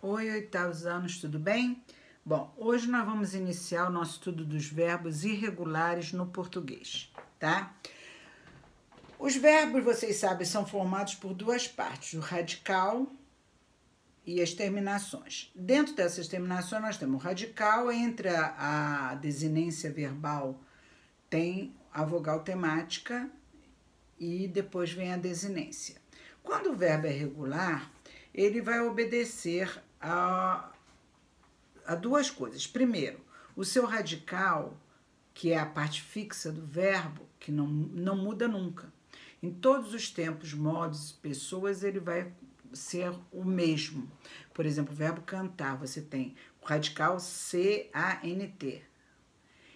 Oi, oitavos anos, tudo bem? Bom, hoje nós vamos iniciar o nosso estudo dos verbos irregulares no português, tá? Os verbos, vocês sabem, são formados por duas partes, o radical e as terminações. Dentro dessas terminações nós temos o radical, entre a desinência verbal tem a vogal temática e depois vem a desinência. Quando o verbo é regular, ele vai obedecer a duas coisas. Primeiro, o seu radical, que é a parte fixa do verbo, que não muda nunca. Em todos os tempos, modos, pessoas, ele vai ser o mesmo. Por exemplo, o verbo cantar, você tem o radical C-A-N-T.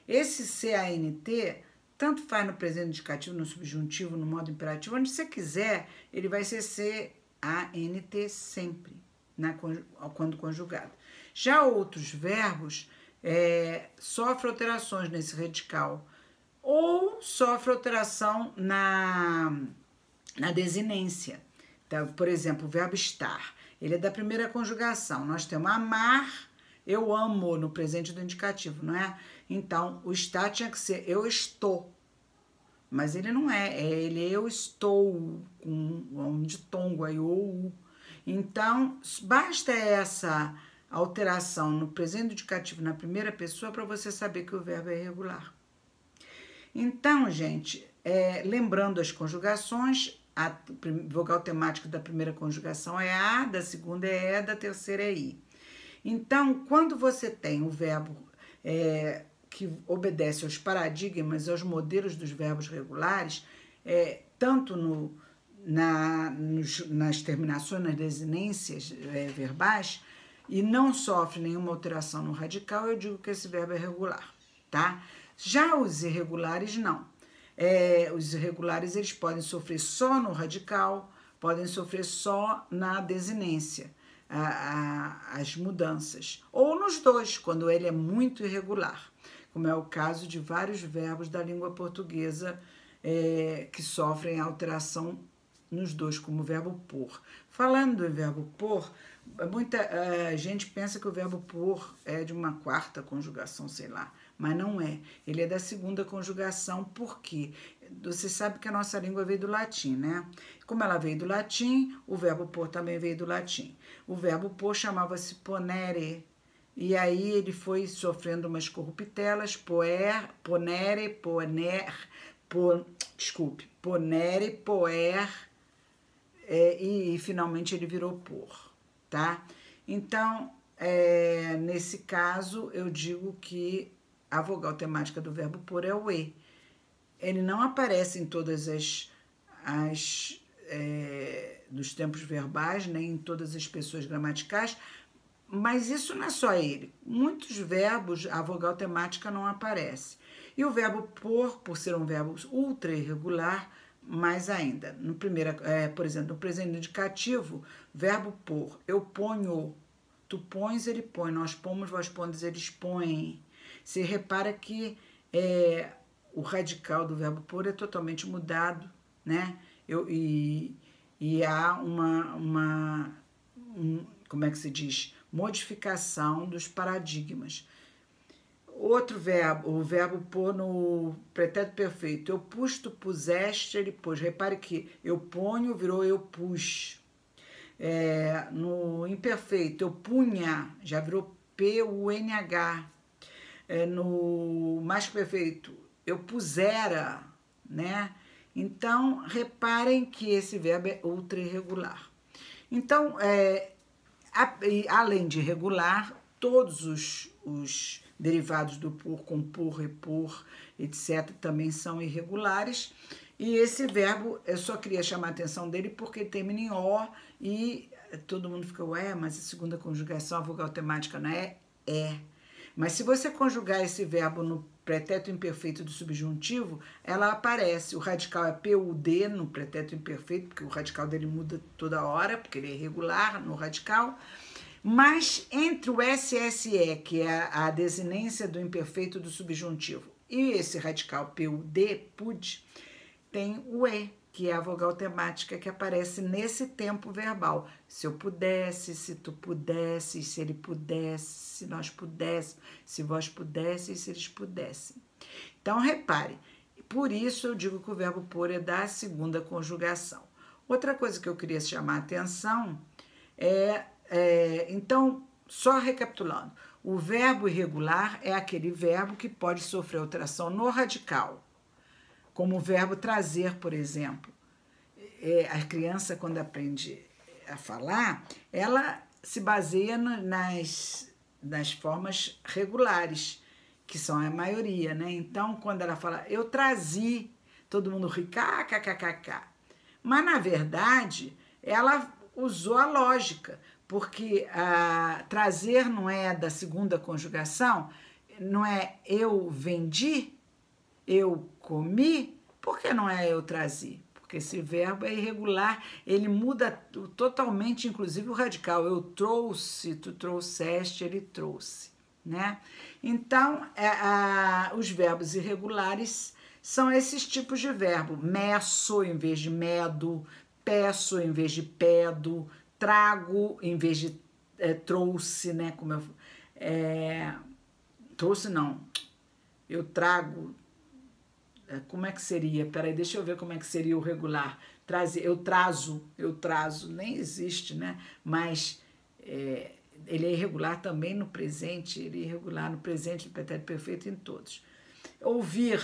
Esse C-A-N-T, tanto faz no presente indicativo, no subjuntivo, no modo imperativo, onde você quiser, ele vai ser C-A-N-T sempre, quando conjugado. Já outros verbos sofrem alterações nesse radical ou sofrem alteração na desinência. Então, por exemplo, o verbo estar, ele é da primeira conjugação. Nós temos amar, eu amo no presente do indicativo, não é? Então, o estar tinha que ser eu estou. Mas ele não é, ele é eu estou, com um ditongo aí, ou. Então, basta essa alteração no presente indicativo na primeira pessoa para você saber que o verbo é irregular. Então, gente, lembrando as conjugações, a vogal temática da primeira conjugação é a, da segunda é e, da terceira é i. Então, quando você tem o verbo que obedece aos paradigmas, aos modelos dos verbos regulares, tanto nas terminações, nas desinências verbais, e não sofre nenhuma alteração no radical, eu digo que esse verbo é regular, tá? Já os irregulares, não. Os irregulares, eles podem sofrer só no radical, podem sofrer só na desinência, as mudanças. Ou nos dois, quando ele é muito irregular, como é o caso de vários verbos da língua portuguesa que sofrem alteração nos dois, como o verbo pôr. Falando do verbo pôr, muita gente pensa que o verbo pôr é de uma quarta conjugação, sei lá, mas não é. Ele é da segunda conjugação, porque você sabe que a nossa língua veio do latim, né? Como ela veio do latim, o verbo pôr também veio do latim. O verbo pôr chamava-se ponere, e aí ele foi sofrendo umas corruptelas, ponere, poer, e finalmente ele virou por, tá? Então, nesse caso, eu digo que a vogal temática do verbo por é o e. Ele não aparece em todas dos tempos verbais, nem em todas as pessoas gramaticais, mas isso não é só ele. Muitos verbos, a vogal temática não aparece. E o verbo por ser um verbo ultra irregular, mais ainda. Por exemplo, no presente indicativo, verbo pôr, eu ponho, tu pões, ele põe, nós pomos, vós pondes, eles põem. Você repara que o radical do verbo pôr é totalmente mudado, né? E há como é que se diz? Modificação dos paradigmas. Outro verbo, o verbo pôr no pretérito perfeito. Eu pus, tu puseste, ele pôs. Repare que eu ponho virou eu pus. No imperfeito, eu punha, já virou P-U-N-H. No mais perfeito, eu pusera, né? Então, reparem que esse verbo é ultra irregular. Então, além de irregular, todos os derivados do por, com por, repor, etc., também são irregulares. E esse verbo, eu só queria chamar a atenção dele porque ele termina em O e todo mundo fica, mas a segunda conjugação, a vogal temática não é? Mas se você conjugar esse verbo no pretérito imperfeito do subjuntivo, ela aparece. O radical é PUD no pretérito imperfeito, porque o radical dele muda toda hora, porque ele é irregular no radical. Mas entre o SSE, que é a desinência do imperfeito do subjuntivo, e esse radical PUD, tem o E. que é a vogal temática que aparece nesse tempo verbal. Se eu pudesse, se tu pudesse, se ele pudesse, se nós pudéssemos, se vós pudesseis, se eles pudessem. Então, repare, por isso eu digo que o verbo pôr é da segunda conjugação. Outra coisa que eu queria chamar a atenção então, só recapitulando, o verbo irregular é aquele verbo que pode sofrer alteração no radical, como o verbo trazer, por exemplo. A criança, quando aprende a falar, ela se baseia nas formas regulares, que são a maioria, né? Então, quando ela fala, eu trazi, todo mundo ri, kkkk. Mas, na verdade, ela usou a lógica, porque trazer não é da segunda conjugação, não é eu vendi, eu comi, por que não é eu trazi? Porque esse verbo é irregular, ele muda totalmente, inclusive o radical. Eu trouxe, tu trouxeste, ele trouxe, né? Então, os verbos irregulares são esses tipos de verbo. Meço em vez de medo, peço em vez de pedo, trago em vez de trouxe, né? Trouxe não, eu trago. Como é que seria? Peraí, deixa eu ver como é que seria o regular. Eu trazo, nem existe, né? Mas ele é irregular também no presente, ele é irregular no presente, no pretérito perfeito, em todos. Ouvir,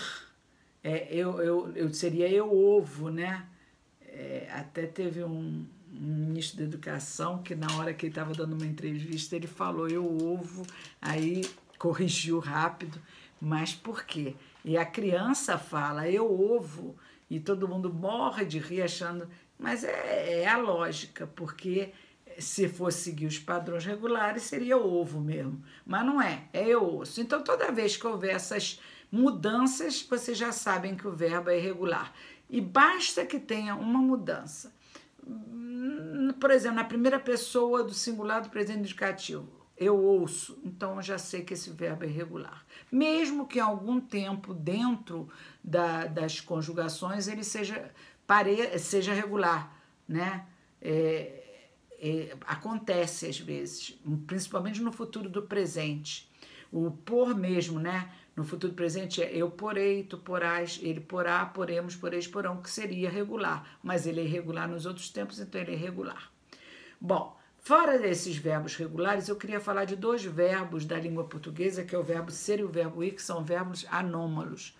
seria eu ovo, né? Até teve um ministro da Educação que na hora que ele estava dando uma entrevista, ele falou eu ovo, aí corrigiu rápido, mas por quê? E a criança fala, eu ovo, e todo mundo morre de rir achando... Mas é a lógica, porque se fosse seguir os padrões regulares, seria ovo mesmo. Mas não é eu ouço. Então, toda vez que houver essas mudanças, vocês já sabem que o verbo é irregular. E basta que tenha uma mudança. Por exemplo, na primeira pessoa do singular do presente indicativo, eu ouço, então eu já sei que esse verbo é irregular. Mesmo que em algum tempo dentro das conjugações ele seja regular, né? Acontece às vezes, principalmente no futuro do presente. O por mesmo, né? No futuro presente é eu porei, tu porás, ele porá, poremos, poreis, porão, que seria regular. Mas ele é irregular nos outros tempos, então ele é irregular. Bom, fora desses verbos regulares, eu queria falar de dois verbos da língua portuguesa, que é o verbo ser e o verbo ir, que são verbos anômalos.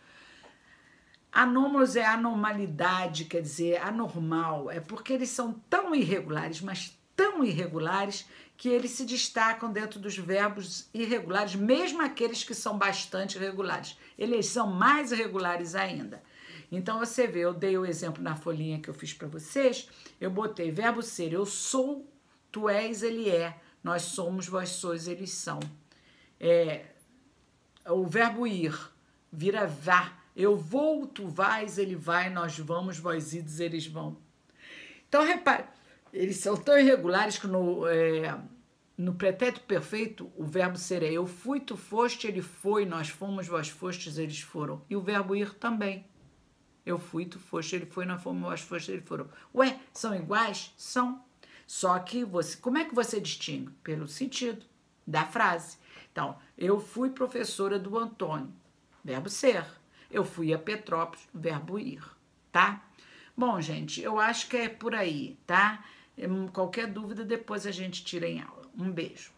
Anômalos é anormalidade, quer dizer, anormal. É porque eles são tão irregulares, mas tão irregulares, que eles se destacam dentro dos verbos irregulares, mesmo aqueles que são bastante regulares. Eles são mais irregulares ainda. Então, você vê, eu dei o exemplo na folhinha que eu fiz para vocês, eu botei verbo ser, eu sou, tu és, ele é, nós somos, vós sois, eles são. O verbo ir vira vá, eu vou, tu vais, ele vai, nós vamos, vós ides, eles vão. Então, repare, eles são tão irregulares que no pretérito perfeito, o verbo ser é eu fui, tu foste, ele foi, nós fomos, vós fostes, eles foram. E o verbo ir também. Eu fui, tu foste, ele foi, nós fomos, vós fostes, eles foram. Ué, são iguais? São. Só que como é que você distingue? Pelo sentido da frase. Então, eu fui professora do Antônio, verbo ser. Eu fui a Petrópolis, verbo ir, tá? Bom, gente, eu acho que é por aí, tá? Qualquer dúvida, depois a gente tira em aula. Um beijo.